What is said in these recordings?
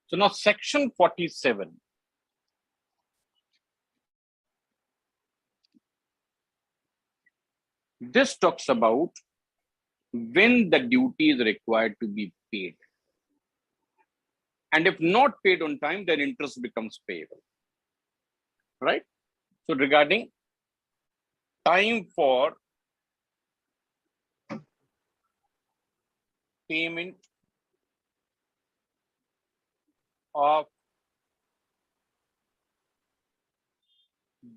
So now section 47. This talks about when the duty is required to be paid. And if not paid on time, then interest becomes payable. Right? So regarding time for payment of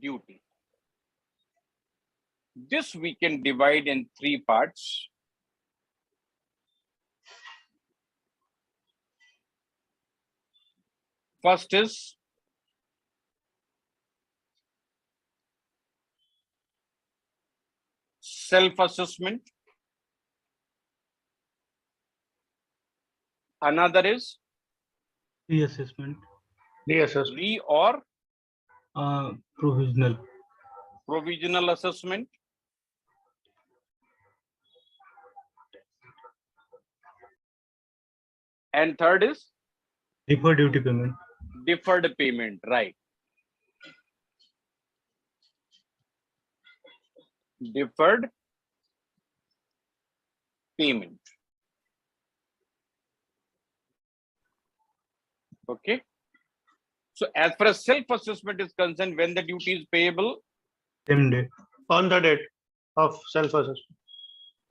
duty. This we can divide in three parts. First is self-assessment. Another is Reassessment. re or Provisional. provisional assessment. And third is Deferred duty payment. deferred payment, right? Deferred payment. Okay. So as far as self-assessment is concerned, when the duty is payable? Same day. On the date of self-assessment.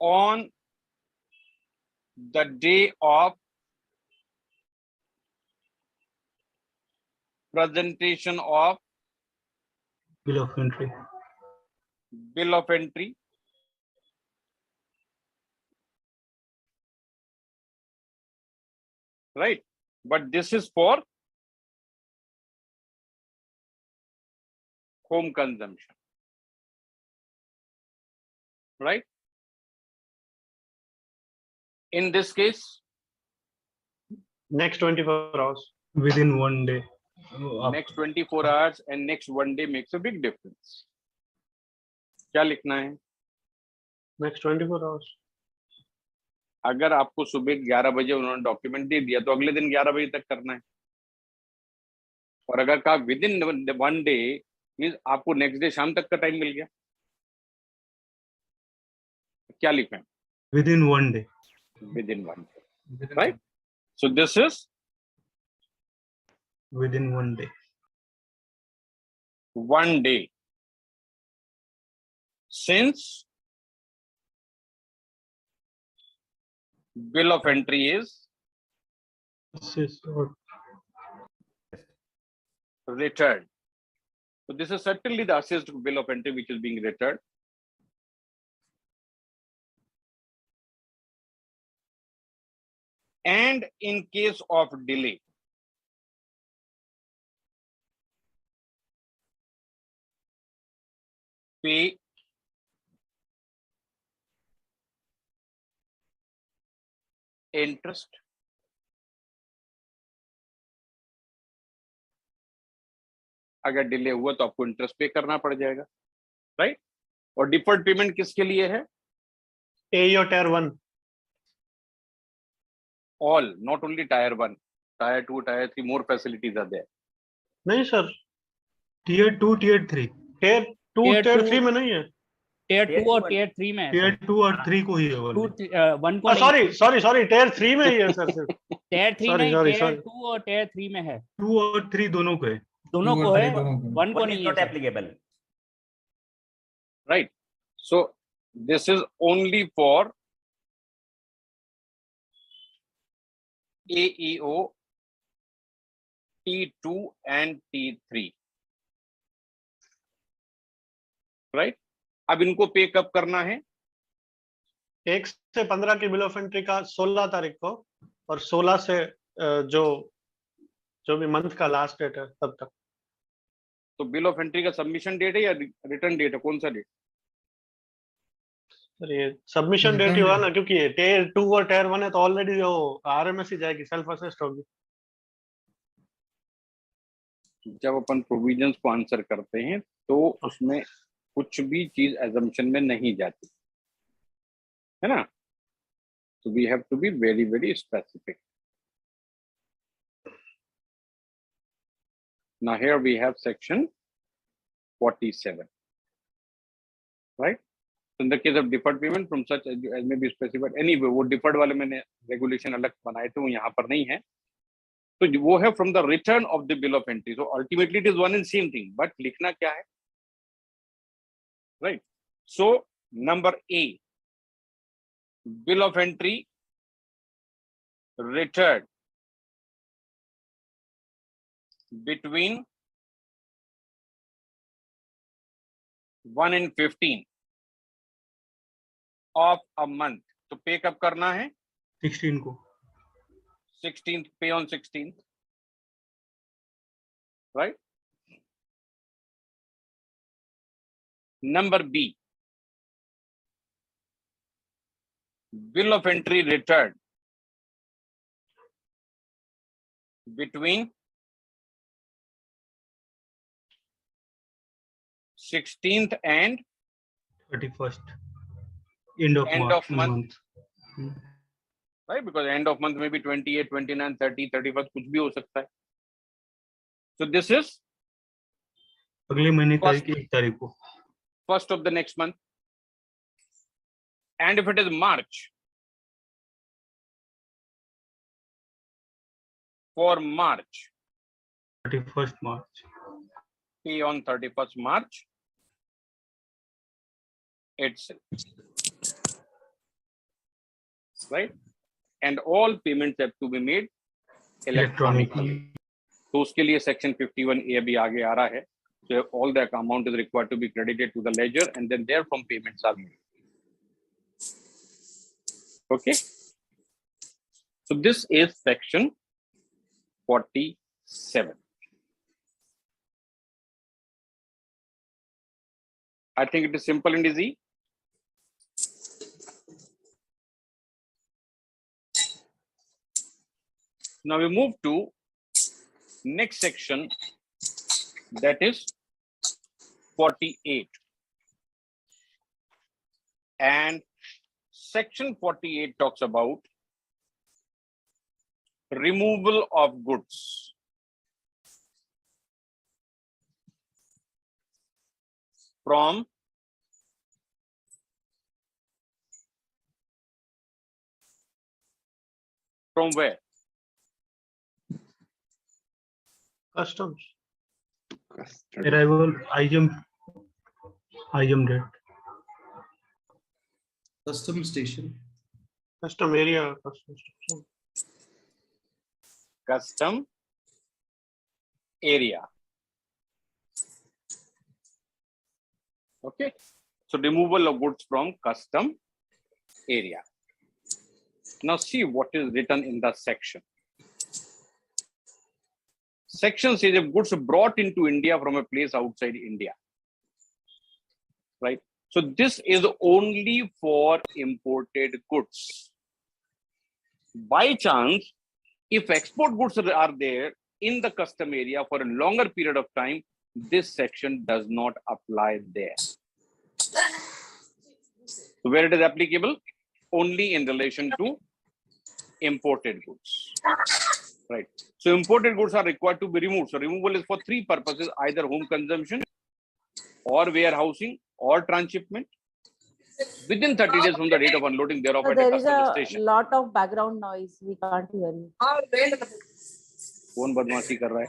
On the day of presentation of Bill of entry. bill of entry. Right? But this is for home consumption. Right? In this case, Next 24 hours. Within 1 day. next 24 hours and next 1 day makes a big difference. क्या लिखना है? Next 24 hours. अगर आपको सुबह 11 बजे उन्होंने document दे दिया तो अगले दिन 11 बजे तक करना है। और अगर कहा विद इन 1 डे मीन्स आपको नेक्स्ट डे शाम तक का टाइम मिल गया। क्या लिखना है? Within 1 day. Within 1 day, right? So this is Within 1 day. 1 day. Since bill of entry is returned. So this is certainly the assessed bill of entry which is being returned. And in case of delay, pay interest अगर delay हुआ तो आपको interest पे करना पड़ जाएगा, right? और deferred payment किसके लिए है? AE or tier 1. All, not only tier 1, tier 2, tier 3, more facilities are there. नहीं sir. Tier 2, Tier 3. Tier 2, Tier tier 2 3 में नहीं है. Tier 2 और Tier 3 में है Tier सर। 2 और 3 को ही है वाली। 1 को नहीं। Sorry. Tier 3 में ही है sir सिर्फ. Tier 3 Sorry, नहीं, sorry, Tier sorry. 2 और Tier 3 में है। 2 और 3 दोनों को है। दोनों को है, 1 को One is नहीं है not sir. applicable. Right? So this is only for AEO, T2 and T3. Right? अब इनको पे कब करना है? 1 से 15 की बिल ऑफ एंट्री का 16 तारीख को और 16 से जो भी मंथ का लास्ट डेट है तब तक। तो बिल ऑफ एंट्री का सबमिशन डेट है या रिटर्न डेट है, कौन सा डेट? सर ये सबमिशन डेट ही हुआ ना, क्योंकि टियर 2 और टियर 1 है तो ऑलरेडी वो आरएमएस ही जाएगी, सेल्फ असेस्ड होगी। जब अपन प्रोविजंस को आंसर करते हैं तो उसमें कुछ भी चीज एजम्पशन में नहीं जाती है ना, तो we have to be very very specific. Now here we have section 47, right? So in the case of deferred payment from such as may be specified, anyway वो deferred वाले मैंने regulation अलग बनाए थे, वो यहाँ पर नहीं है. तो वो है from the return of the bill of entry. So ultimately it is one and same thing, but लिखना क्या है, right? So number A, bill of entry returned between 1 and 15 of a month. तो पे कब करना है? 16 को. 16th, pay on 16th, right? Number B, bill of entry returned between 16th and 31st. End of month. right, because end of month may be 28, 29, 30, 31st, कुछ भी हो सकता है. So this is अगले महीने तारीख 1 तारीख को. first of the next month. And if it is March, for March, 31st March. pay on 31st March itself, right? And all payments have to be made electronically. तो उसके लिए section 51A अभी आगे आ रहा है. So all the amount is required to be credited to the ledger, and then therefrom payments are made. Okay. So this is section 47. I think it is simple and easy. Now we move to next section, that is 48. And section 48 talks about removal of goods. From where? Customs. Arrival, IGM date. Custom station. Custom area. Custom station. Custom area. Okay. So removal of goods from custom area. Now see what is written in the section. Section says if goods brought into India from a place outside India, right? So this is only for imported goods. By chance, if export goods are there in the custom area for a longer period of time, this section does not apply there. So where it is applicable? Only in relation to imported goods, right? So imported goods are required to be removed. So removal is for three purposes: either home consumption, or warehousing, or transshipment, within 30 days from the date of unloading thereof at a There is customs a station. lot of background noise. We can't hear you. कौन बदमाशी कर रहा है?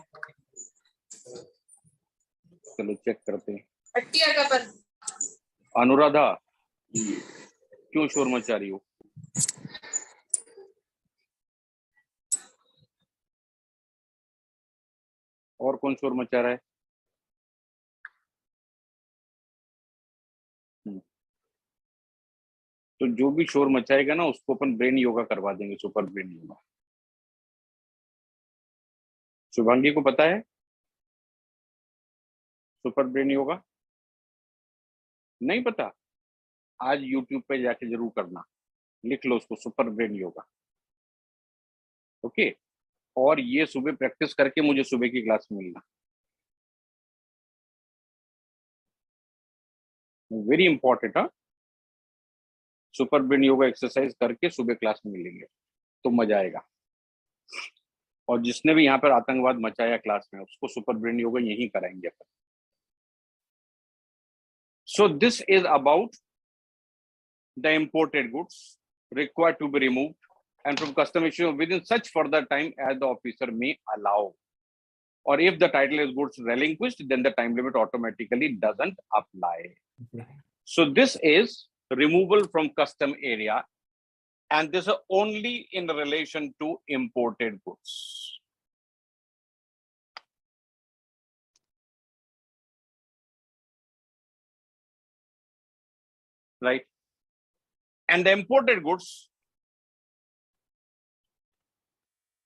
चलो check करते हैं. अनुराधा, क्यों शोर मचा रही हो? और कौन शोर मचा रहा है? तो जो भी शोर मचाएगा ना उसको अपन ब्रेन योगा करवा देंगे, सुपर ब्रेन योगा. शुभांगी को पता है सुपर ब्रेन योगा? नहीं पता? आज YouTube पे जाके जरूर करना, लिख लो उसको, सुपर ब्रेन योगा. ओके. और ये सुबह प्रैक्टिस करके मुझे सुबह की क्लास में मिलना. Very important. हाँ, सुपर ब्रेन योगा एक्सरसाइज करके सुबह क्लास में मिलेंगे तो मजा आएगा. और जिसने भी यहाँ पर आतंकवाद मचाया क्लास में उसको सुपर ब्रेन योगा यही कराएंगे अपन. So this is about the imported goods required to be removed and from custom issue within such further time as the officer may allow. Or if the title is goods relinquished, then the time limit automatically doesn't apply. So this is removal from custom area, and this is only in relation to imported goods. Right? And the imported goods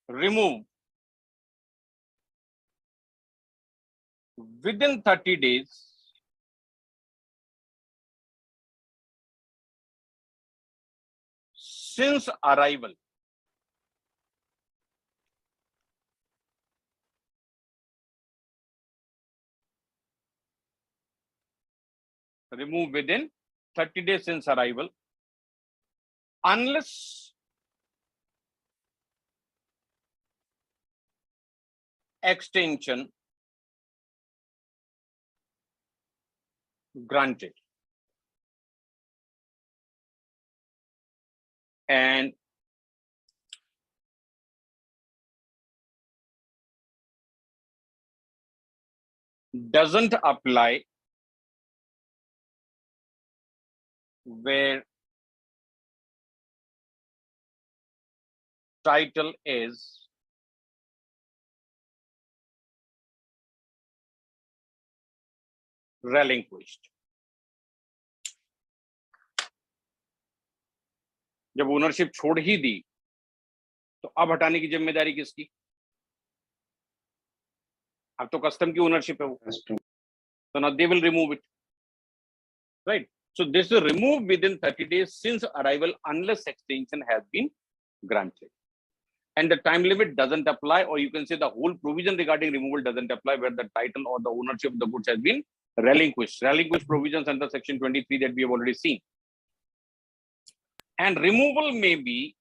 removed within 30 days since arrival. Remove within 30 days since arrival, unless extension granted. And doesn't apply where title is relinquished. जब ownership छोड़ ही दी तो अब हटाने की जिम्मेदारी किसकी? अब तो कस्टम की ओनरशिप है वो, so now they will remove it, right? So this is removed within 30 days since arrival unless extension has been granted, and the time limit doesn't apply, or you can say the whole provision regarding removal doesn't apply where the title or the ownership of the goods has been relinquished. Relinquished provisions under section 23 that we have already seen. And removal may be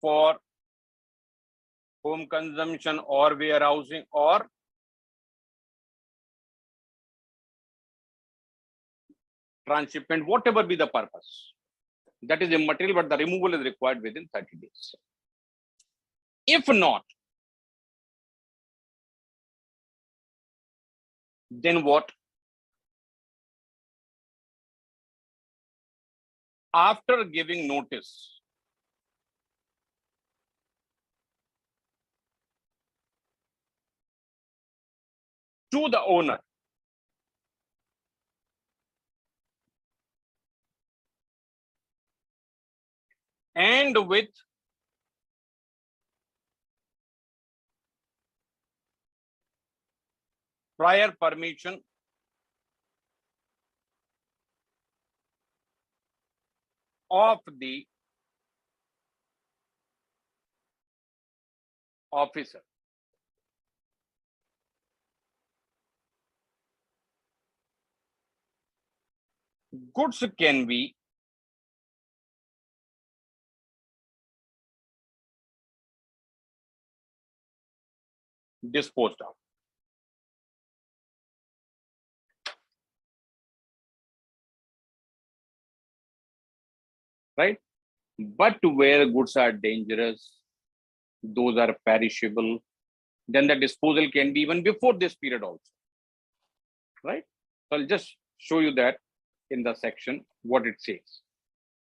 for home consumption or warehousing or transshipment, whatever be the purpose. That is immaterial, but the removal is required within 30 days. If not, then what? After giving notice to the owner, and with prior permission of the officer, goods can be disposed of. Right? But where goods are dangerous, those are perishable, then the disposal can be even before this period also. Right? So I'll just show you that in the section what it says.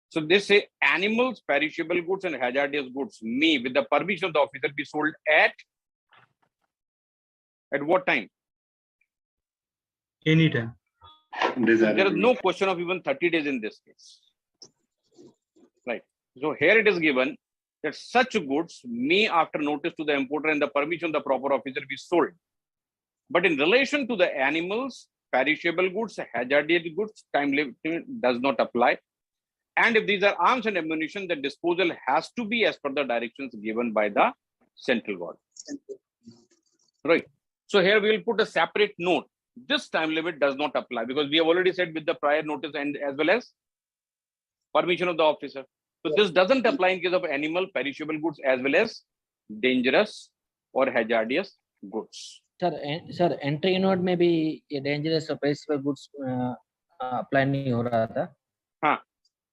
So they say animals, perishable goods and hazardous goods may, with the permission of the officer, be sold at what time? Anytime. There is no question of even 30 days in this case. Right. So here it is given that such goods may, after notice to the importer and the permission of the proper officer, be sold. But in relation to the animals, perishable goods, hazardous goods, time limit does not apply. And if these are arms and ammunition, the disposal has to be as per the directions given by the central government. Right. So here we will put a separate note this time limit does not apply because we have already said with the prior notice and as well as permission of the officer. So this doesn't apply in case of animal, perishable goods as well as dangerous or hazardous goods. Sir entry inward में भी ये dangerous और perishable goods apply नहीं हो रहा था. हाँ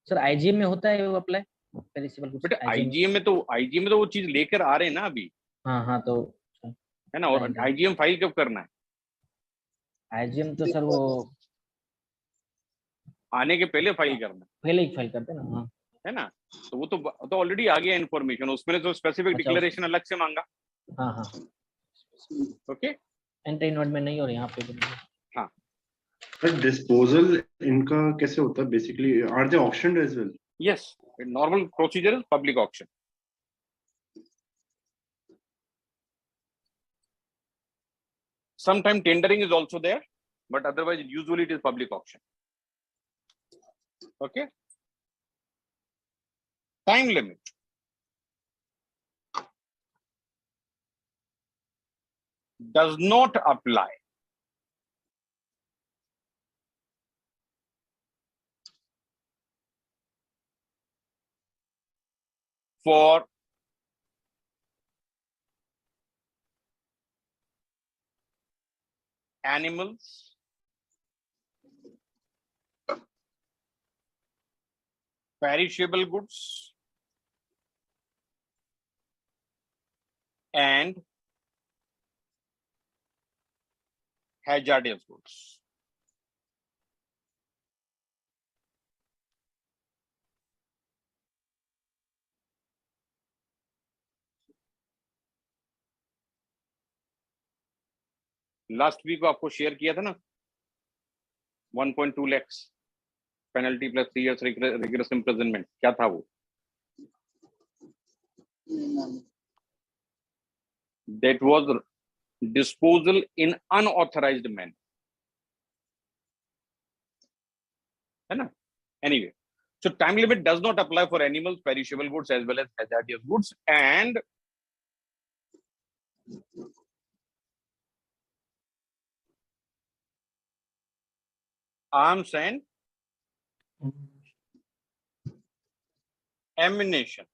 sir IgM में होता है वो apply perishable goods. But IgM में तो वो चीज लेकर आ रहे हैं ना अभी. हाँ तो है ना. और आईजीएम फाइल कब करना है? आईजीएम तो सर वो आने के पहले फाइल करना है. पहले ही फाइल करते हैं ना. हाँ है ना. तो वो तो ऑलरेडी आ गया इन्फॉर्मेशन. उसमें तो स्पेसिफिक डिक्लेरेशन अलग से मांगा. हाँ ओके. एंट्री इनवर्ड में नहीं हो रहा यहाँ पे. हाँ But disposal इनका कैसे होता है basically? Are they auctioned as well? yes, normal procedure is public auction. Sometime tendering is also there, but otherwise usually it is public auction. Okay. Time limit. Does not apply for animals, perishable goods, and hazardous goods. Last week आपको share किया था ना 1.2 lakhs penalty plus 3 years rigorous imprisonment. क्या था वो? That was disposal in unauthorized manner. है ना. Anyway, so time limit does not apply for animals, perishable goods as well as hazardous goods and arms and ammunition.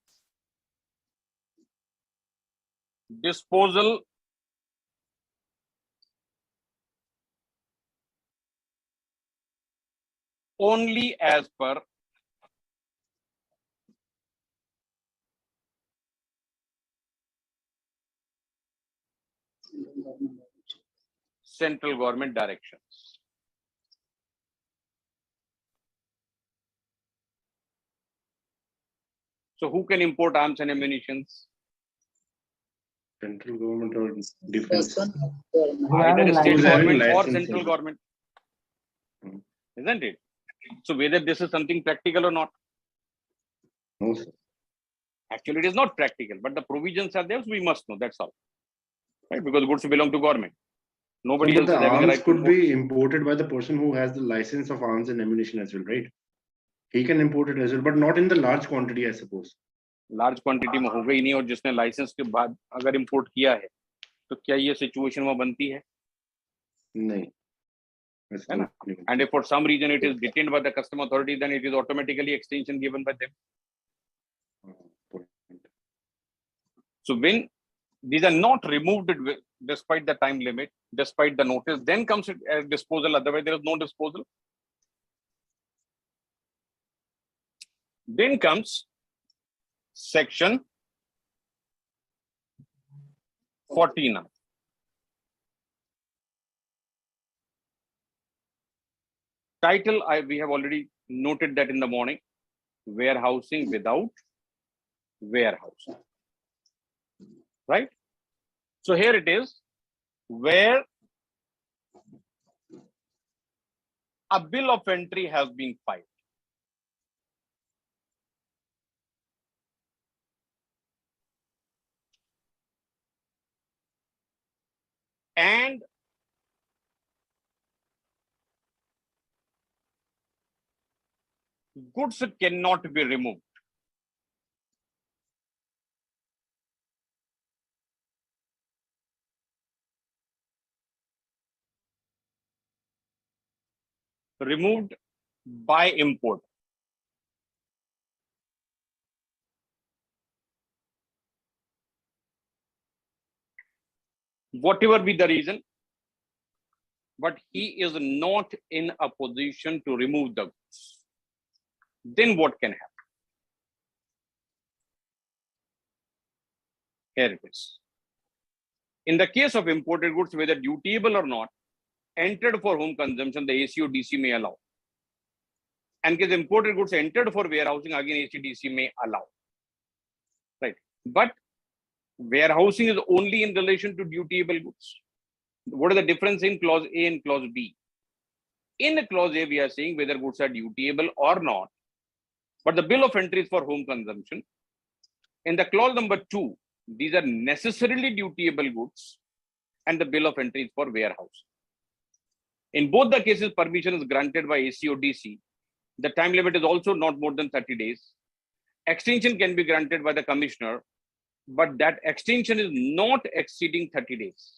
Disposal only as per central government directions. So who can import arms and ammunitions? Central government or defense? Either state government or central government. Isn't it? So whether this is something practical or not? No, sir. Actually, it is not practical, but the provisions are there, so we must know. That's all. Right? Because goods belong to government. Nobody else But is the having the arms right to could import. be imported by the person who has the license of arms and ammunition as well, right? He can import it as well, but not in the large quantity, I suppose. Large quantity में होगा ही नहीं. और जिसने licence के बाद अगर import किया है तो क्या ये सिचुएशन वहां बनती है? नहीं. है ना. And if for some reason it is detained by the custom authority, then it is automatically extension given by them. So when these are not removed despite the time limit, despite the notice, then comes disposal. Otherwise, there is no disposal. Then comes section 49. Title, we have already noted that in the morning. Warehousing without warehousing. Right? So here it is, where a bill of entry has been filed. And goods cannot be removed. removed by import. Whatever be the reason, but he is not in a position to remove the goods. Then what can happen? Here it is. In the case of imported goods, whether dutiable or not, entered for home consumption, the AC or DC may allow. And case imported goods entered for warehousing, again AC, DC may allow. Right. But warehousing is only in relation to dutiable goods. What is the difference in clause A and clause B? In clause A, we are saying whether goods are dutiable or not, but the bill of entry is for home consumption. In the clause number 2, these are necessarily dutiable goods, and the bill of entry is for warehouse. In both the cases, permission is granted by AC or DC. The time limit is also not more than 30 days. Extension can be granted by the commissioner, but that extension is not exceeding 30 days.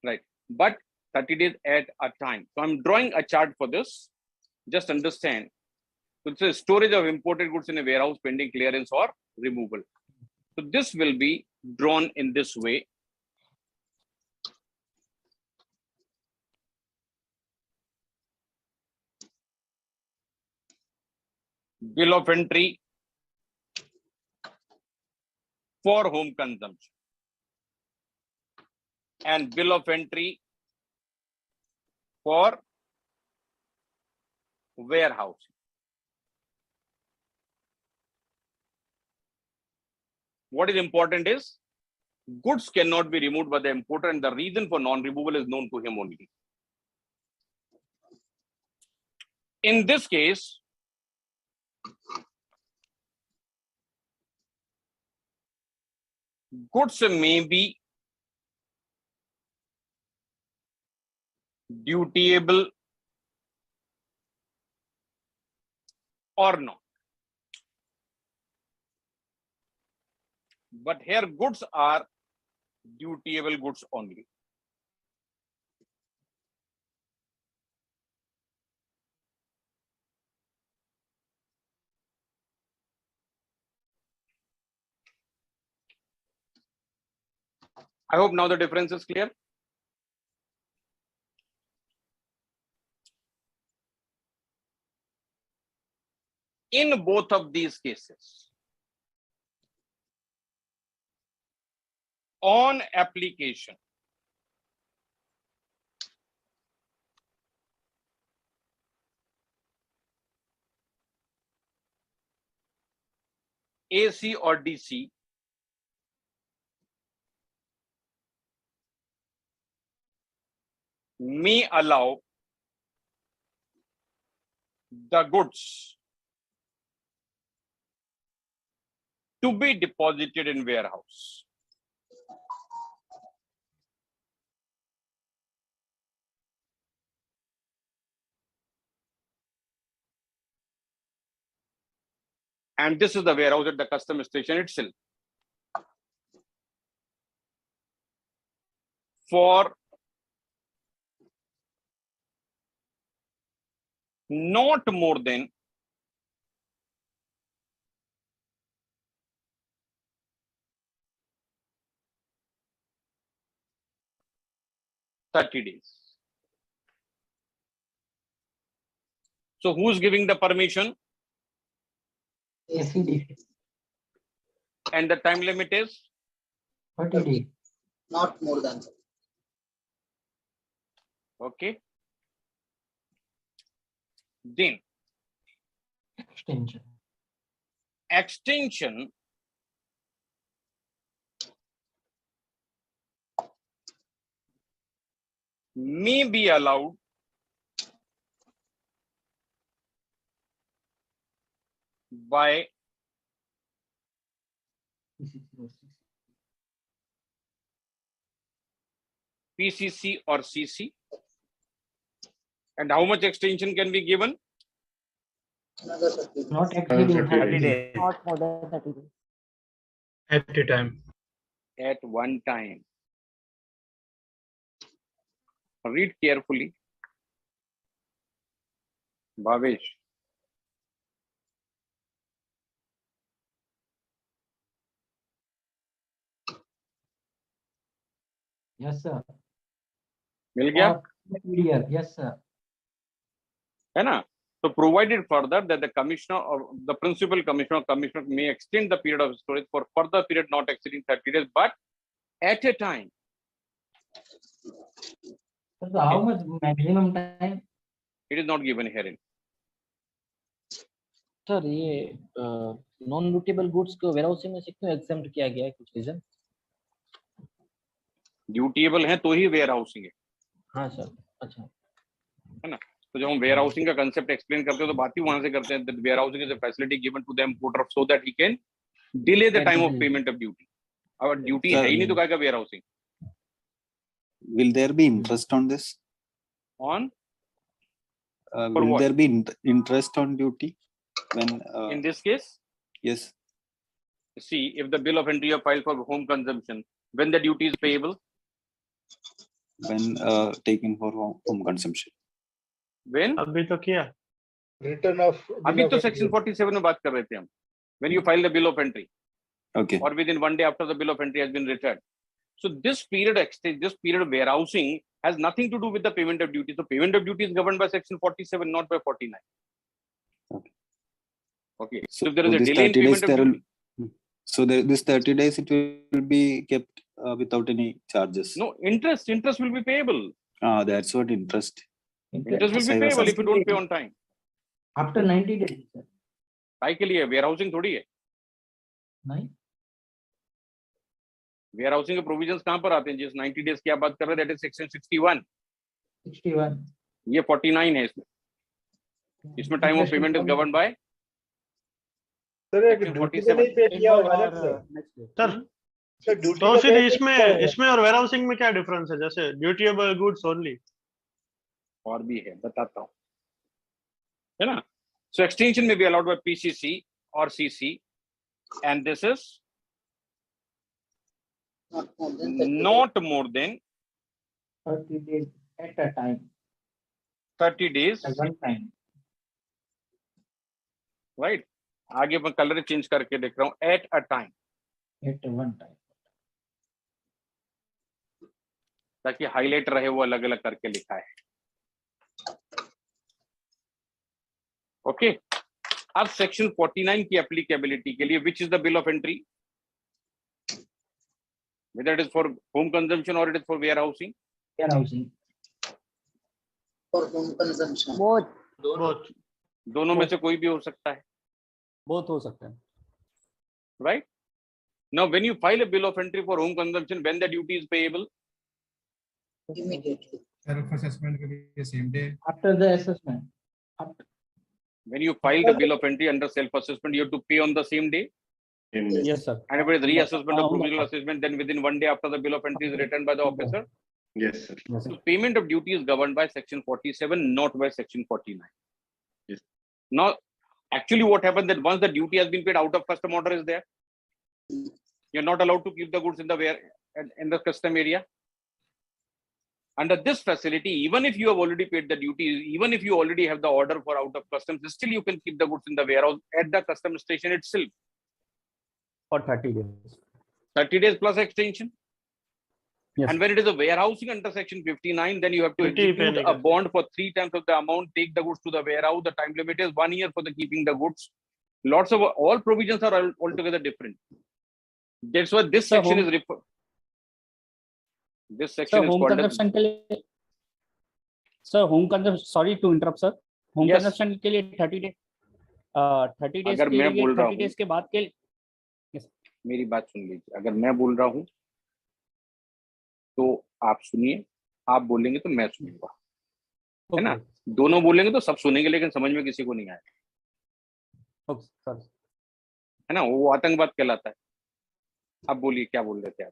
Right. But 30 days at a time. So I'm drawing a chart for this. Just understand. So it's a storage of imported goods in a warehouse pending clearance or removal. So this will be drawn in this way. Bill of entry for home consumption and bill of entry for warehouse. What is important is goods cannot be removed by the importer, and the reason for non-removal is known to him only. In this case, goods may be dutiable or not. But here goods are dutiable goods only. I hope now the difference is clear. In both of these cases, on application, AC or DC, may allow the goods to be deposited in warehouse. And this is the warehouse at the custom station itself. For not more than 30 days. So who's giving the permission? ACD. And the time limit is 30 days. Not more than that. okay. Then extension may be allowed by PCC or CC. And how much extension can be given? Another 30 days. Not exceeding 30 days. Not more than 30 days. At a time. At one time. Read carefully. Bhavesh Yes, sir. मिल गया? Clear. Yes, sir. है ना? So provided further that the commissioner or the principal commissioner may extend the period of storage for further period not exceeding 30 days, but at a time. So how much maximum time? It is not given herein. Sir ये non routable goods को warehousing में से क्यों exempt किया गया है, कुछ reason? Dutiable है तो ही वेयर हाउसिंग है। हाँ सर, अच्छा है ना? तो जब हम वेयर हाउसिंग का कंसेप्ट एक्सप्लेन करते हैं तो बात ही वहां से करते हैं। Warehousing is a facility given to the importer so that he can delay the time of payment of duty. अब ड्यूटी है ही नहीं तो क्या warehousing? Will there be interest on this? On Will what? there be interest on duty when? In this case, Yes. see, if the bill of entry you filed for home consumption, when the duty is payable? When taken for home consumption. When? अभी तो किया। Return of. अभी तो section 47 में बात कर रहे थे हम। When you file the bill of entry, Okay. or within 1 day after the bill of entry has been returned. So this period of warehousing has nothing to do with the payment of duty. So payment of duty is governed by section 47, not by 49. Okay. So if there is a this delay in 30 days payment of there will. duty, So this 30 days it will be kept without any charges. no interest will be payable. That's what interest. Interest will I be was payable if you don't pay on time. After 90 days sir? काय के लिए? Where housing थोड़ी है। नहीं, where housing के provisions कहां पर आते हैं? जिस 90 डेज की आप बात कर रहे हैं दैट इज सेक्शन 61। 61 ये 49 है इसमें time of payment is govern by sir एक ड्यूटी पे नहीं पे किया होगा ना सर? सर तो फिर इसमें और वेयरहाउसिंग में क्या डिफरेंस है? जैसे ड्यूटीएबल गुड्स ओनली। और भी है, बताता हूं, है ना? सो एक्सटेंशन में बी अलाउड बाय पीसीसी और CC and this is not more than 30 not more than 30 days at a time, 30 days, at one time. Right? आगे मैं कलर चेंज करके देख रहा हूं, at a time, At one time. ताकि highlight रहे वो अलग अलग करके लिखा है। ओके अब सेक्शन 49 की एप्लीकेबिलिटी के लिए which is the bill of entry, whether it is for home consumption or it is for warehousing? Warehousing. for home consumption. Both. दोनों में से कोई भी हो सकता है, बोथ हो सकते हैं। right? Now when you file a bill of entry for home consumption, when the duty is payable? Immediately. Self-assessment के लिए same day. After the assessment. After, When you file the bill of entry under self assessment, you have to pay on the same day. Yes sir. And if it is reassessment or provisional assessment, then within 1 day after the bill of entry is returned by the officer. Yes, sir. Yes, So sir. payment of duty is governed by section 47, not by section 49. Yes. Now, actually what happens that once the duty has been paid, out of custom order is there. You're not allowed to keep the goods in the custom area. Under this facility, even if you have already paid the duty, even if you already have the order for out of customs, still you can keep the goods in the warehouse at the custom station itself. For 30 days. 30 days plus extension. Yes. And when it is a warehousing under section 59, then you have to 20 execute a penny. bond for 3 times of the amount, take the goods to the warehouse. The time limit is 1 year for the keeping the goods. Lots of all provisions are altogether different. That's why this Sir, section home- is referred. This section sir is home called as, consumption के लिए, sir home consumption, sorry to interrupt sir, home Yes. Consumption के लिए 30 days, 30 days अगर के मैं लिए, बोल रहा 30 डेज के बाद के लिए। मेरी बात सुन लीजिए, अगर मैं बोल रहा हूं तो आप सुनिए, आप बोलेंगे तो मैं सुनूंगा, है ना? दोनों बोलेंगे तो सब सुनेंगे, लेकिन समझ में किसी को नहीं आएगा, ओके सर। है ना? वो आतंकवाद कहलाता है। अब बोलिए क्या बोल रहे थे आप?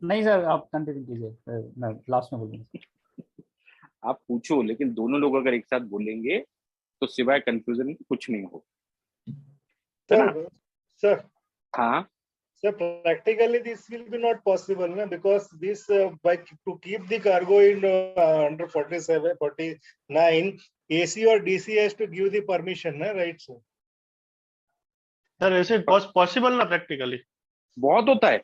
नहीं सर, आप कंटिन्यू कीजिए, मैं लास्ट में बोलूंगा। आप पूछो, लेकिन दोनों लोग अगर एक साथ बोलेंगे तो सिवाय कंफ्यूजन कुछ नहीं होगा। सर हाँ, So practically this will be not possible, na? Because this to keep the cargo in under 47, 49, AC or DC has to give the permission, na? Right, sir? Sir ऐसे पॉसिबल ना practically, बहुत होता है।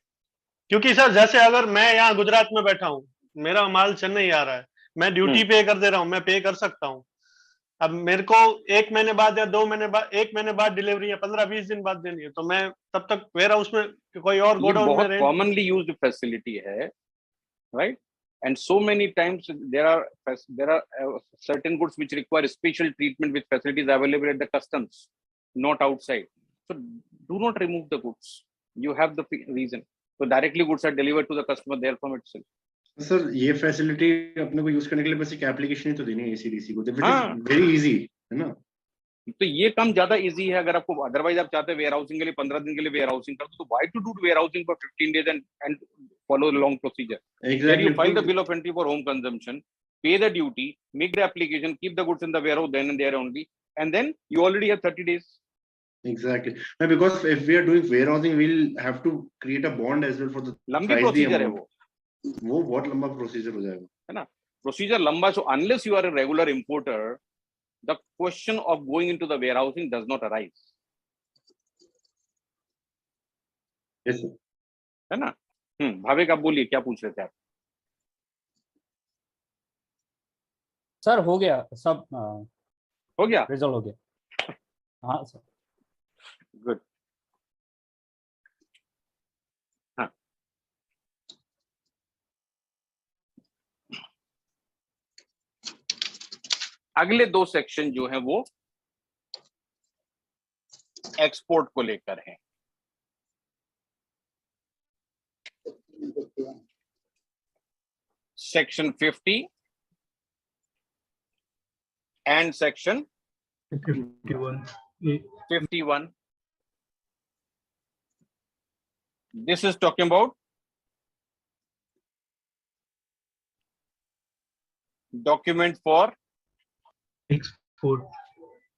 क्योंकि sir जैसे अगर मैं यहाँ गुजरात में बैठा हूँ, मेरा माल चेन्नई आ रहा है, मैं ड्यूटी पे कर दे रहा हूँ, मैं पे कर सकता हूँ। अब मेरे को 1 महीने बाद या 2 महीने बाद, 1 महीने बाद डिलीवरी या 15-20 दिन बाद देनी है, तो मैं तब तक वेयर हाउस में कोई और ये गोडाउन में बहुत रेंट। कॉमनली यूज्ड फैसिलिटी है, right? And so many times there are certain goods which require special treatment with facilities available at the customs, not outside. So do not remove the goods. You have the reason. So directly goods are delivered to the customer there from itself. Sir ये facility अपने को use करने के लिए बस एक application ही तो देनी है एसीडीसी को, व्हिच हाँ। इज वेरी इजी, है ना? तो ये काम ज्यादा इजी है। अगर आपको अदरवाइज आप चाहते हैं वेयर हाउसिंग के लिए 15 दिन के लिए वेयर हाउसिंग कर दो, तो why to do warehousing for 15 days and follow the long procedure? There you file the bill of entry for home consumption, pay the duty, make the application, keep the goods in the warehouse then and there only, and then you already have 30 days. Exactly. No, because if we are doing warehousing, we'll have to create a bond as well for the लंबी price the procedure है amount. वो बहुत लंबा procedure हो जाएगा, है ना? Procedure लंबा. So unless you are a regular importer, the question of going into the warehousing does not arise. yes sir. है ना? भावेक आप बोलिए, क्या पूछ रहे थे आप? सर हो गया सब, हो गया? रिजल्ट हो गया। हाँ सर। गुड. हाँ, अगले 2 सेक्शन जो है वो एक्सपोर्ट को लेकर है. Section 50 and section 51. This is talking about document for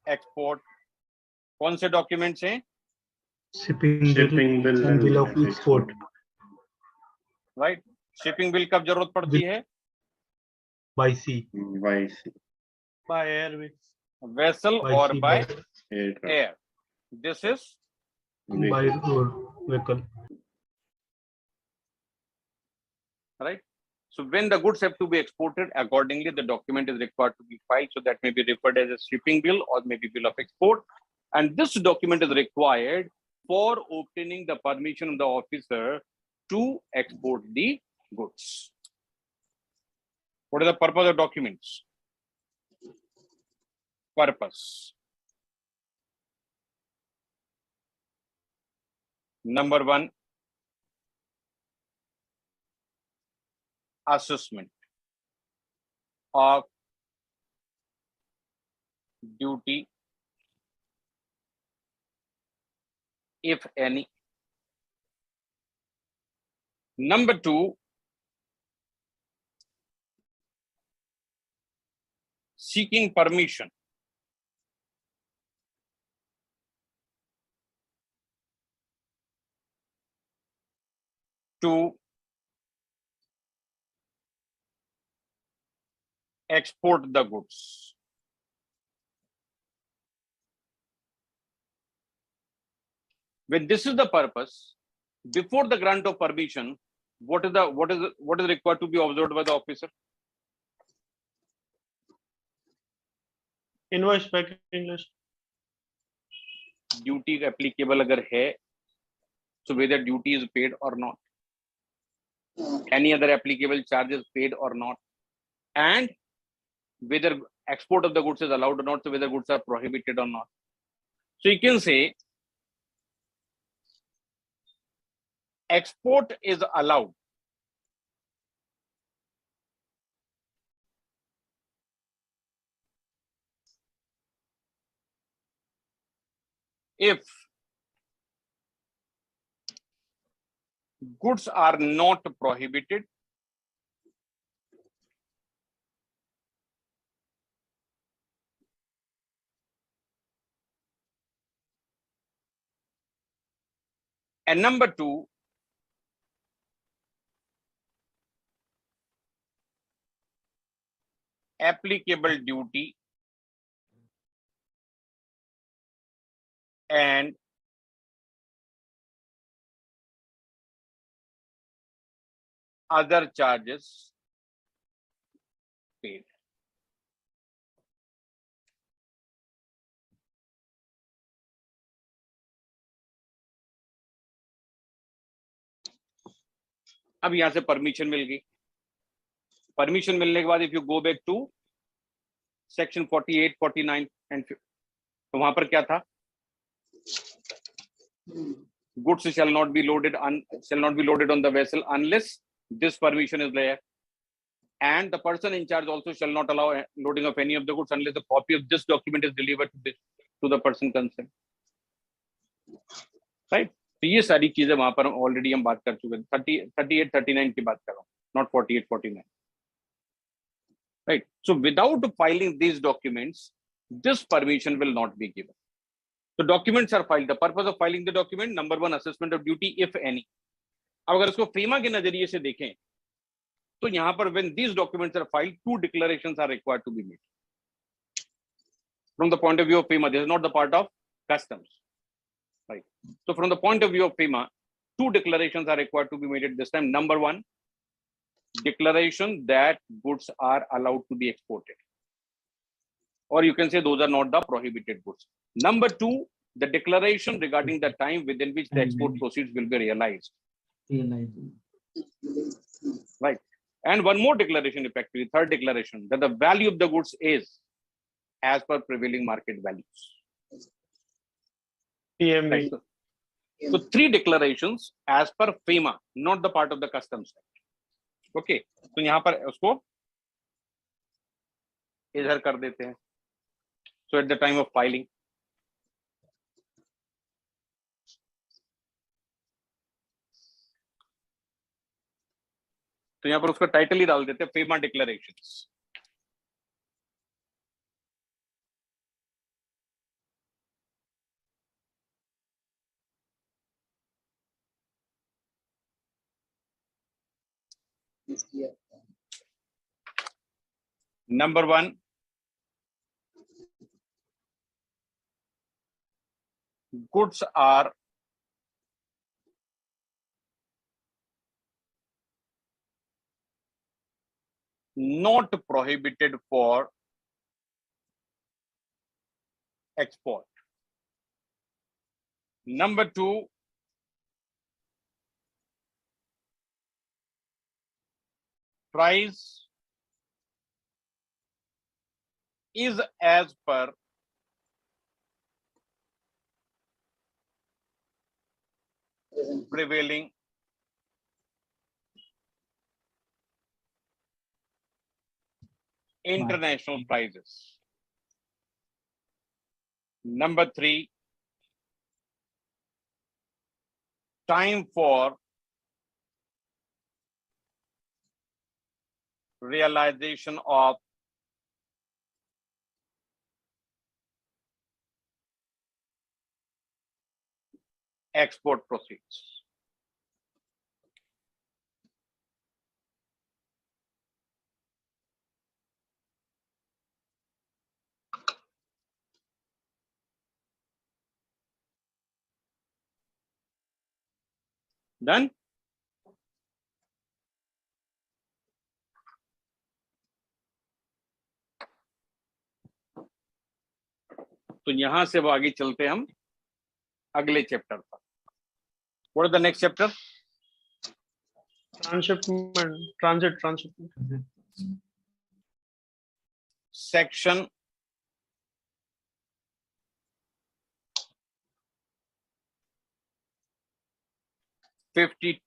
export. कौन से डॉक्यूमेंट्स हैं? Shipping bill and bill of and export. Right. Shipping bill कब जरूरत पड़ती है? by sea, by sea, by airways, vessel by और sea, by aircraft, air. This is by vehicle. right. So when the goods have to be exported, accordingly the document is required to be filed. So that may be referred as a shipping bill or maybe bill of export. And this document is required for obtaining the permission of the officer to export the goods. What is the purpose of documents? Purpose. Number 1, assessment of duty, if any. Number 2, seeking permission to export the goods. When this is the purpose, before the grant of permission, what is required to be observed by the officer? Invoice packing list. Duty applicable agar hai, so whether duty is paid or not, any other applicable charges paid or not, and whether export of the goods is allowed or not, so whether goods are prohibited or not. So you can say export is allowed if goods are not prohibited and number 2, applicable duty and other charges paid. अब यहां से permission मिल गई. Permission मिलने के बाद if you go back to section 48, 49 and तो वहां पर क्या था? Goods shall not be loaded on the vessel unless this permission is there, and the person in charge also shall not allow loading of any of the goods unless a copy of this document is delivered to the person concerned. Right? तो ये सारी चीजें वहां पर already हम बात कर चुके हैं. 38, 39 की बात कर रहा हूँ, not 48, 49. Right? So without filing these documents, this permission will not be given. So documents are filed. The purpose of filing the document, number one, assessment of duty, if any. अब अगर इसको FEMA के नजरिए से देखें, तो यहाँ पर when these documents are filed, 2 declarations are required to be made. From the point of view of FEMA, this is not the part of customs. Right. So from the point of view of FEMA, 2 declarations are required to be made at this time. Number one, declaration that goods are allowed to be exported. Or you can say those are not the prohibited goods. Number two, the declaration regarding the time within which the export proceeds will be realized. Right. And one more declaration, effectively, third declaration, that the value of the goods is as per prevailing market values. PMV. Right. So 3 declarations as per FEMA, not the part of the customs act. Okay. तो यहाँ पर उसको इधर कर देते हैं. So at the time of filing, तो यहाँ पर उसका टाइटल ही डाल देते हैं, FEMA declarations. Number one, goods are not prohibited for export. Number two, price is as per prevailing international prices. Number three, time for realization of export proceeds. Done? तो यहां से वो आगे चलते हम अगले चैप्टर पर. What is the next chapter? Transshipment, transshipment. Section 52